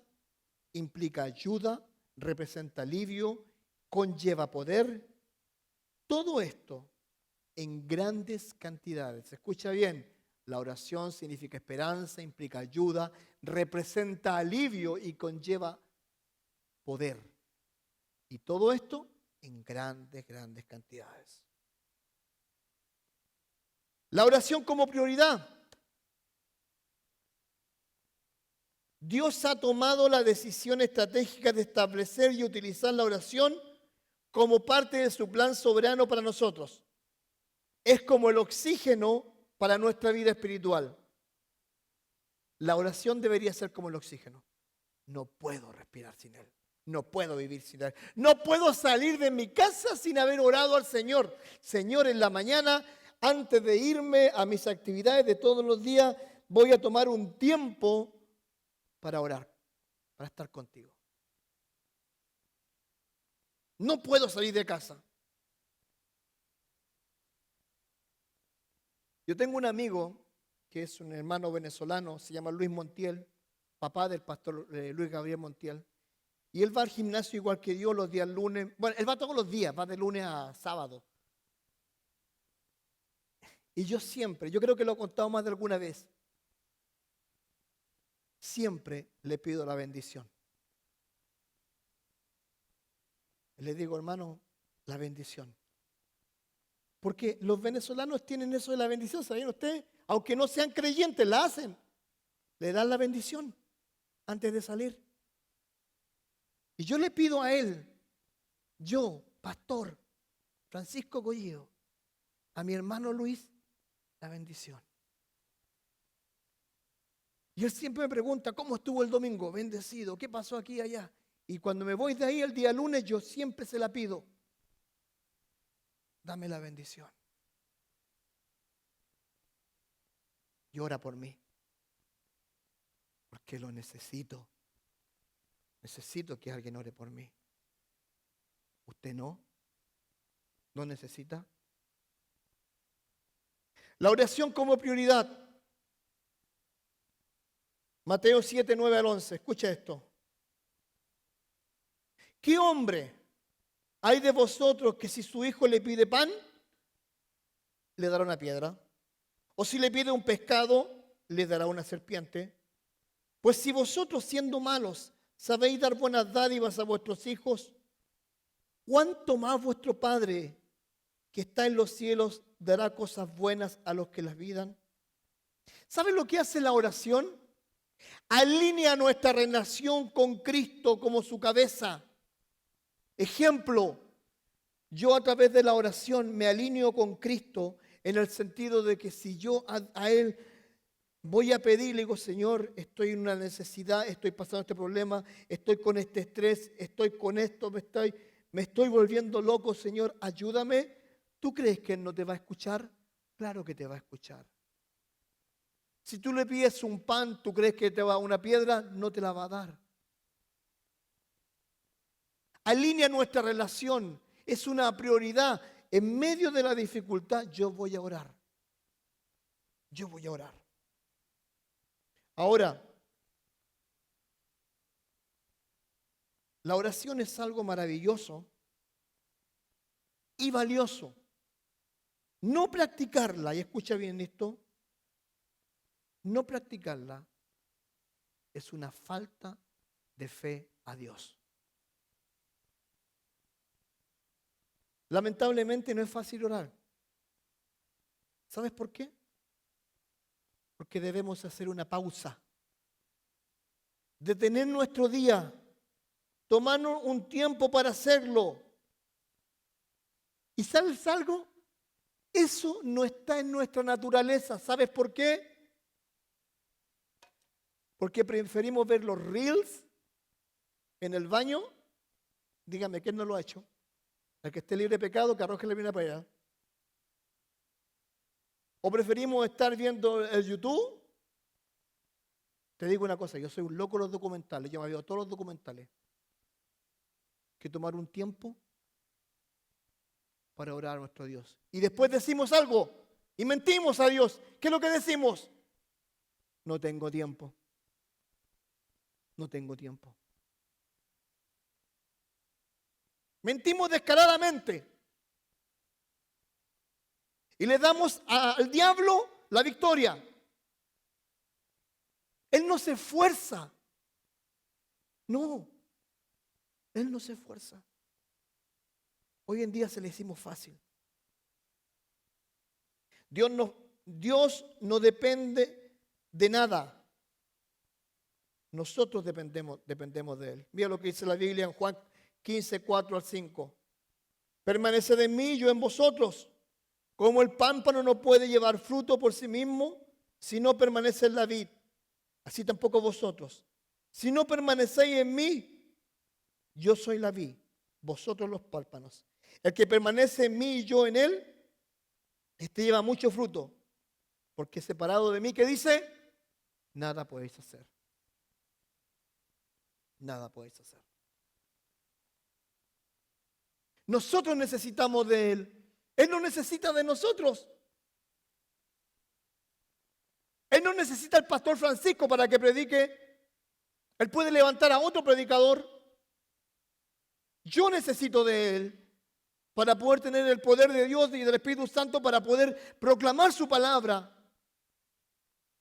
implica ayuda, representa alivio, conlleva poder. Todo esto en grandes cantidades. Escucha bien, la oración significa esperanza, implica ayuda, representa alivio y conlleva poder. Y todo esto en grandes cantidades. La oración como prioridad. Dios ha tomado la decisión estratégica de establecer y utilizar la oración como parte de su plan soberano para nosotros. Es como el oxígeno para nuestra vida espiritual. La oración debería ser como el oxígeno. No puedo respirar sin él. No puedo vivir sin él. No puedo salir de mi casa sin haber orado al Señor. Señor, en la mañana, antes de irme a mis actividades de todos los días, voy a tomar un tiempo para orar, para estar contigo. No puedo salir de casa. Yo tengo un amigo que es un hermano venezolano, se llama Luis Montiel, papá del pastor Luis Gabriel Montiel, y él va al gimnasio igual que yo los días lunes. Bueno, él va todos los días, va de lunes a sábado. Y yo creo que lo he contado más de alguna vez, siempre le pido la bendición. Le digo, hermano, la bendición. Porque los venezolanos tienen eso de la bendición, ¿saben ustedes? Aunque no sean creyentes, la hacen. Le dan la bendición antes de salir. Y yo le pido a él, yo, pastor Francisco Collido, a mi hermano Luis, la bendición. Y él siempre me pregunta, ¿cómo estuvo el domingo? Bendecido, ¿qué pasó aquí y allá? Y cuando me voy de ahí el día lunes, yo siempre se la pido. Dame la bendición. Y ora por mí. Porque lo necesito. Necesito que alguien ore por mí. ¿Usted no? ¿No necesita? La oración como prioridad. Mateo 7, 9 al 11. Escucha esto. ¿Qué hombre hay de vosotros que si su hijo le pide pan, le dará una piedra? ¿O si le pide un pescado, le dará una serpiente? Pues si vosotros, siendo malos, sabéis dar buenas dádivas a vuestros hijos, ¿cuánto más vuestro Padre, que está en los cielos dará cosas buenas a los que las pidan. ¿Saben lo que hace la oración? Alinea nuestra relación con Cristo como su cabeza. Ejemplo, yo a través de la oración me alineo con Cristo en el sentido de que si yo a Él voy a pedir, le digo, Señor, estoy en una necesidad, estoy pasando este problema, estoy con este estrés, estoy con esto, me estoy volviendo loco, Señor, ayúdame. ¿Tú crees que Él no te va a escuchar? Claro que te va a escuchar. Si tú le pides un pan, ¿tú crees que te va a dar una piedra? No te la va a dar. Alinea nuestra relación. Es una prioridad. En medio de la dificultad, yo voy a orar. Yo voy a orar. Ahora, la oración es algo maravilloso y valioso. No practicarla, y escucha bien esto, no practicarla es una falta de fe a Dios. Lamentablemente no es fácil orar. ¿Sabes por qué? Porque debemos hacer una pausa, detener nuestro día, tomarnos un tiempo para hacerlo. ¿Y sabes algo? Eso no está en nuestra naturaleza. ¿Sabes por qué? Porque preferimos ver los reels en el baño. Dígame, ¿quién no lo ha hecho? El que esté libre de pecado, que arroje la mina para allá. ¿O preferimos estar viendo el YouTube? Te digo una cosa, yo soy un loco de los documentales, yo me veo todos los documentales. Que tomar un tiempo para orar a nuestro Dios. Y después decimos algo y mentimos a Dios. ¿Qué es lo que decimos? No tengo tiempo. No tengo tiempo. Mentimos descaradamente. Y le damos al diablo la victoria. Él no se esfuerza. No. Él no se esfuerza. Hoy en día se le hicimos fácil. Dios no depende de nada. Nosotros dependemos de Él. Mira lo que dice la Biblia en Juan 15, 4 al 5. Permaneced en mí, yo en vosotros. Como el pámpano no puede llevar fruto por sí mismo, si no permanece en la vid, así tampoco vosotros. Si no permanecéis en mí, yo soy la vid, vosotros los pámpanos. El que permanece en mí y yo en él, este lleva mucho fruto, porque separado de mí, ¿qué dice? Nada podéis hacer. Nada podéis hacer. Nosotros necesitamos de Él. Él no necesita de nosotros. Él no necesita al pastor Francisco para que predique. Él puede levantar a otro predicador. Yo necesito de Él para poder tener el poder de Dios y del Espíritu Santo para poder proclamar su palabra.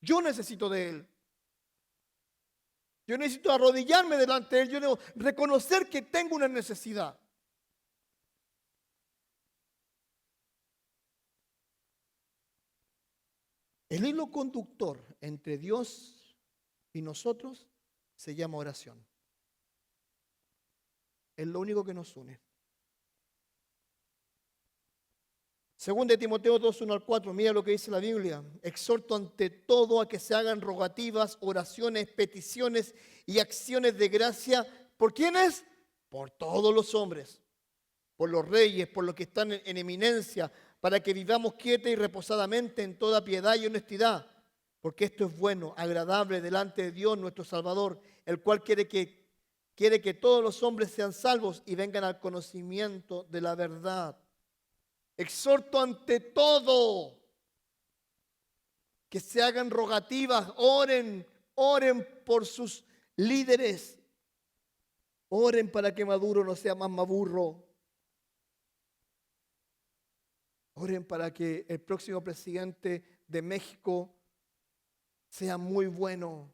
Yo necesito de Él. Yo necesito arrodillarme delante de Él. Yo debo reconocer que tengo una necesidad. El hilo conductor entre Dios y nosotros se llama oración. Es lo único que nos une. Según de Timoteo 2, 1 al 4, mira lo que dice la Biblia. Exhorto ante todo a que se hagan rogativas, oraciones, peticiones y acciones de gracia. ¿Por quiénes? Por todos los hombres, por los reyes, por los que están en eminencia, para que vivamos quieta y reposadamente en toda piedad y honestidad. Porque esto es bueno, agradable delante de Dios nuestro Salvador, el cual quiere que todos los hombres sean salvos y vengan al conocimiento de la verdad. Exhorto ante todo que se hagan rogativas, oren por sus líderes, oren para que Maduro no sea más Maburro, oren para que el próximo presidente de México sea muy bueno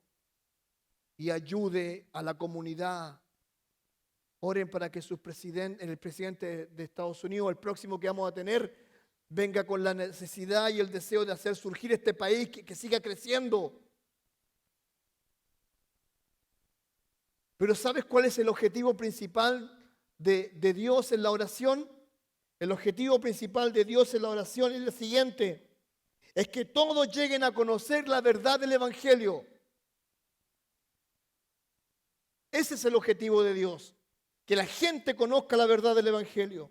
y ayude a la comunidad. Oren para que el presidente de Estados Unidos, el próximo que vamos a tener, venga con la necesidad y el deseo de hacer surgir este país que siga creciendo. Pero ¿sabes cuál es el objetivo principal de Dios en la oración? El objetivo principal de Dios en la oración es el siguiente: es que todos lleguen a conocer la verdad del Evangelio. Ese es el objetivo de Dios, que la gente conozca la verdad del Evangelio.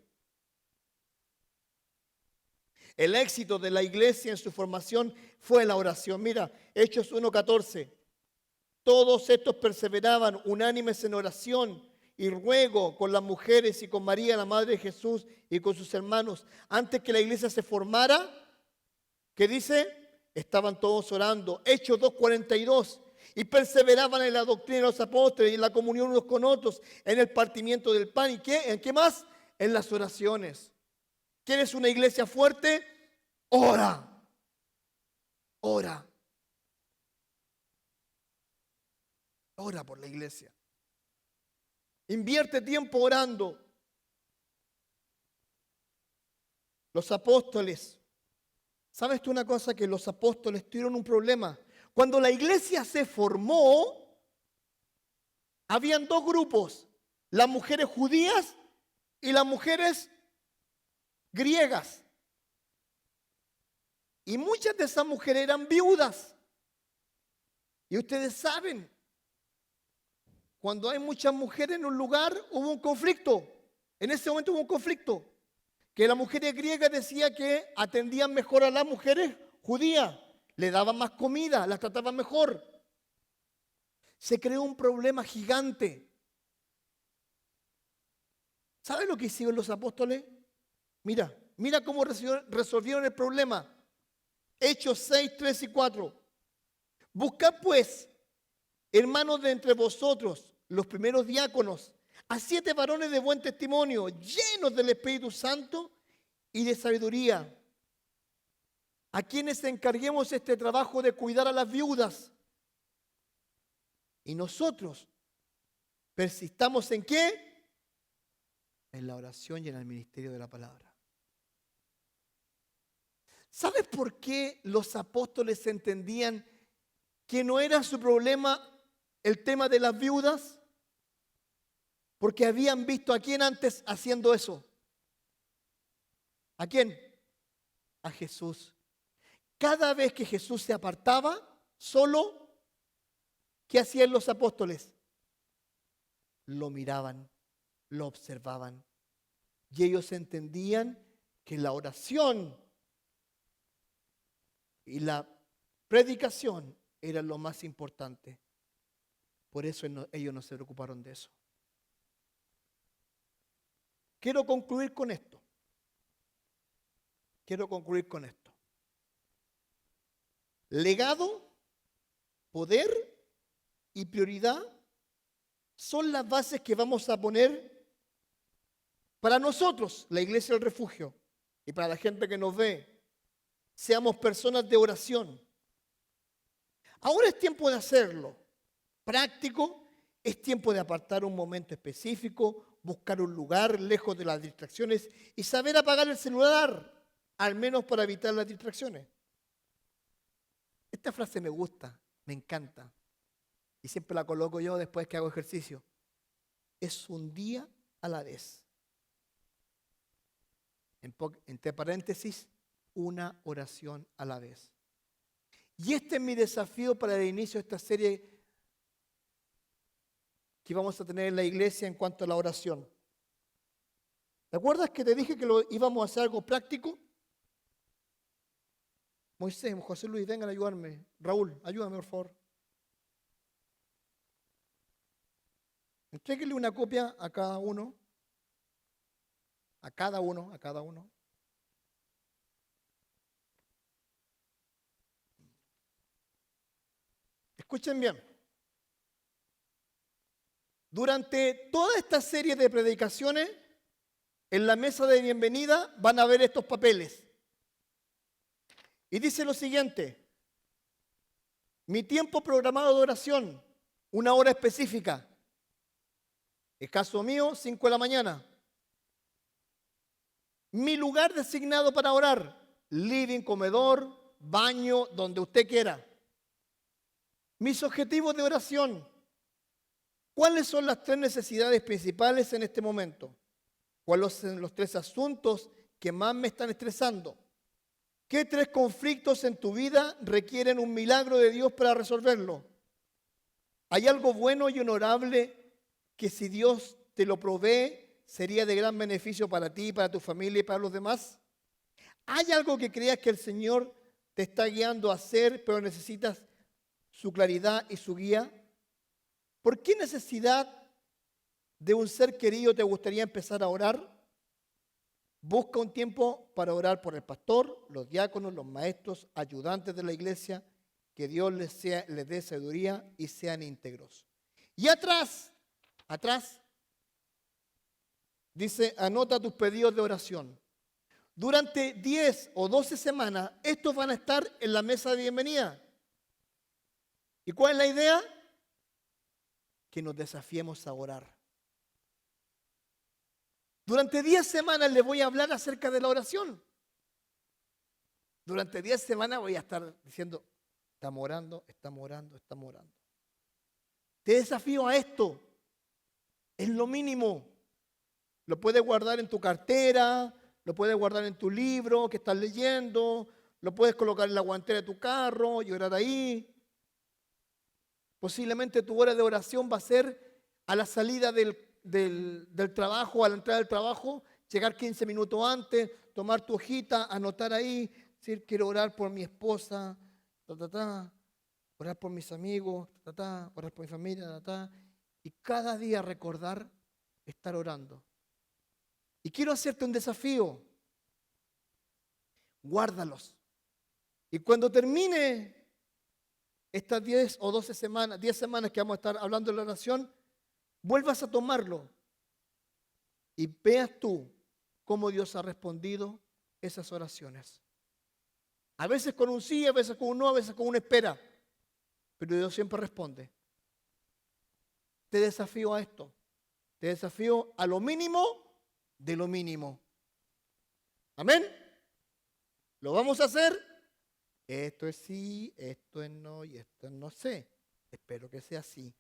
El éxito de la iglesia en su formación fue la oración. Mira, Hechos 1:14. Todos estos perseveraban unánimes en oración y ruego con las mujeres y con María, la madre de Jesús, y con sus hermanos. Antes que la iglesia se formara, ¿qué dice? Estaban todos orando. Hechos 2:42. Y perseveraban en la doctrina de los apóstoles y en la comunión unos con otros, en el partimiento del pan. ¿Y qué? ¿En qué más? En las oraciones. ¿Quieres una iglesia fuerte? Ora. Ora. Ora por la iglesia. Invierte tiempo orando. Los apóstoles. ¿Sabes tú una cosa? Que los apóstoles tuvieron un problema. Cuando la iglesia se formó, habían dos grupos: las mujeres judías y las mujeres griegas. Y muchas de esas mujeres eran viudas. Y ustedes saben, cuando hay muchas mujeres en un lugar, hubo un conflicto. En ese momento hubo un conflicto. Que las mujeres griegas decían que atendían mejor a las mujeres judías. Le daban más comida, las trataban mejor. Se creó un problema gigante. ¿Saben lo que hicieron los apóstoles? Mira cómo resolvieron el problema. Hechos 6, 3 y 4. Buscad pues, hermanos, de entre vosotros, los primeros diáconos, a 7 varones de buen testimonio, llenos del Espíritu Santo y de sabiduría, a quienes encarguemos este trabajo de cuidar a las viudas. Y nosotros persistamos ¿en qué? En la oración y en el ministerio de la palabra. ¿Sabes por qué los apóstoles entendían que no era su problema el tema de las viudas? Porque habían visto a quién antes haciendo eso. ¿A quién? A Jesús. Cada vez que Jesús se apartaba solo, ¿qué hacían los apóstoles? Lo miraban, lo observaban. Y ellos entendían que la oración y la predicación eran lo más importante. Por eso ellos no se preocuparon de eso. Quiero concluir con esto. Legado, poder y prioridad son las bases que vamos a poner para nosotros, la Iglesia del Refugio, y para la gente que nos ve. Seamos personas de oración. Ahora es tiempo de hacerlo. Práctico, es tiempo de apartar un momento específico, buscar un lugar lejos de las distracciones y saber apagar el celular, al menos para evitar las distracciones. Esta frase me gusta, me encanta, y siempre la coloco yo después que hago ejercicio. Es un día a la vez. Entre paréntesis, una oración a la vez. Y este es mi desafío para el inicio de esta serie que vamos a tener en la iglesia en cuanto a la oración. ¿Te acuerdas que te dije que íbamos a hacer algo práctico? Moisés, José Luis, vengan a ayudarme. Raúl, ayúdame por favor. Entréguenle una copia a cada uno. A cada uno. Escuchen bien. Durante toda esta serie de predicaciones, en la mesa de bienvenida van a ver estos papeles. Y dice lo siguiente: mi tiempo programado de oración, 1 hora específica. El caso mío, 5 de la mañana. Mi lugar designado para orar. Living, comedor, baño, donde usted quiera. Mis objetivos de oración. ¿Cuáles son las 3 necesidades principales en este momento? ¿Cuáles son los 3 asuntos que más me están estresando? ¿Qué 3 conflictos en tu vida requieren un milagro de Dios para resolverlo? ¿Hay algo bueno y honorable que si Dios te lo provee sería de gran beneficio para ti, para tu familia y para los demás? ¿Hay algo que creas que el Señor te está guiando a hacer, pero necesitas su claridad y su guía? ¿Por qué necesidad de un ser querido te gustaría empezar a orar? Busca un tiempo para orar por el pastor, los diáconos, los maestros, ayudantes de la iglesia, que Dios les dé sabiduría y sean íntegros. Y atrás, dice, anota tus pedidos de oración. Durante 10 o 12 semanas, estos van a estar en la mesa de bienvenida. ¿Y cuál es la idea? Que nos desafiemos a orar. Durante 10 semanas les voy a hablar acerca de la oración. Durante 10 semanas voy a estar diciendo, estamos orando, estamos orando, estamos orando. Te desafío a esto. Es lo mínimo. Lo puedes guardar en tu cartera, lo puedes guardar en tu libro que estás leyendo, lo puedes colocar en la guantera de tu carro y orar ahí. Posiblemente tu hora de oración va a ser a la salida del trabajo, a la entrada del trabajo, llegar 15 minutos antes, tomar tu hojita, anotar ahí, decir, quiero orar por mi esposa, orar por mis amigos, orar por mi familia, y cada día recordar estar orando. Y quiero hacerte un desafío. Guárdalos. Y cuando termine estas 10 o 12 semanas, 10 semanas que vamos a estar hablando de la oración, vuelvas a tomarlo y veas tú cómo Dios ha respondido esas oraciones. A veces con un sí, a veces con un no, a veces con una espera, pero Dios siempre responde. Te desafío a esto, te desafío a lo mínimo de lo mínimo. Amén. ¿Lo vamos a hacer? Esto es sí, esto es no y esto es no sé. Espero que sea así.